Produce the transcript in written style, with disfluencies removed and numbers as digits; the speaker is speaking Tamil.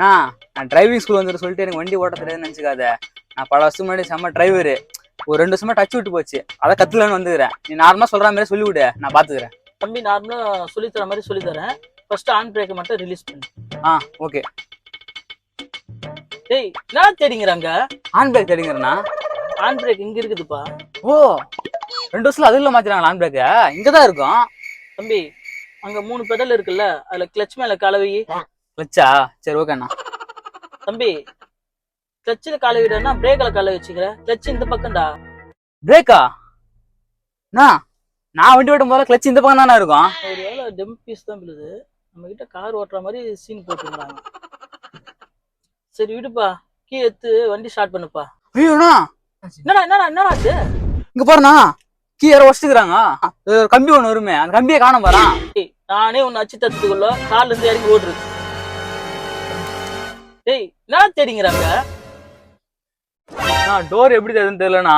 நான் டிரைவிங் ஸ்கூல் வந்துட்டு சொல்லிட்டு எனக்கு வண்டி ஓட்ட தெரியாதுன்னு நினச்சிக்காத. நான் பல வருஷம் முன்னாடி செம்ம டிரைவரு. ஒரு 2 வருஷமா டச் விட்டு போச்சு. அதை கத்துக்கலான்னு வந்துக்கிறேன். நீ நார்மலா சொல்ற மாதிரி சொல்லி விடு, நான் பாத்துக்கிறேன். தம்பி நார்மலா சொல்லித்தர மாதிரி சொல்லித்தரேன். ஃபர்ஸ்ட் ஆன் பிரேக்கை மட்டும் ரிலீஸ் பண்ணு. ஓகே. டேய் என்ன தேடிங்கிறாங்க? ஆன் பிரேக் தெரியுங்கிறண்ணா. ஆன் பிரேக் இங்க இருக்குதுப்பா. ஓ 2 வருஷத்துல அதுல மாத்திராங்களா ஆன் பிரேக்க? இங்கதான் இருக்கும் தம்பி. அங்க 3 பெடல் இருக்குல்ல, அதுல கிளச் மேல கலவை. வச்சா சரி ஓகேண்ணா. தம்பி கிளச்சில் காலை விடனா பிரேக்ல காலை வச்சுக்கிற. கிளச் இந்த பக்கம்டா. பிரேக்கா? நான் வண்டி ஓட்டும் போல கிளச் இந்த பக்கம் தானே இருக்கும். ஒரு வேலை டெம் பீஸ் தான் விழுது. நம்ம கிட்ட கார் ஓட்டுற மாதிரி சீன் போட்டுருக்காங்க. சரி விடுப்பா, கீ எடுத்து வண்டி ஸ்டார்ட் பண்ணுப்பா. ஐயோண்ணா என்னடா ஆச்சு? இங்க பாருண்ணா, கீ யாரோ வச்சுக்கிறாங்க. கம்பி ஒண்ணு வருமே, அந்த கம்பியை காண பாறான். நானே ஒன்னு அச்சு தத்துக்குள்ள கார்ல இருந்து இறங்கி ஓடுறது. டேய் என்ன தேடிங்கிறாங்க? டோர் எப்படி தெரியுதுன்னு தெரியலண்ணா.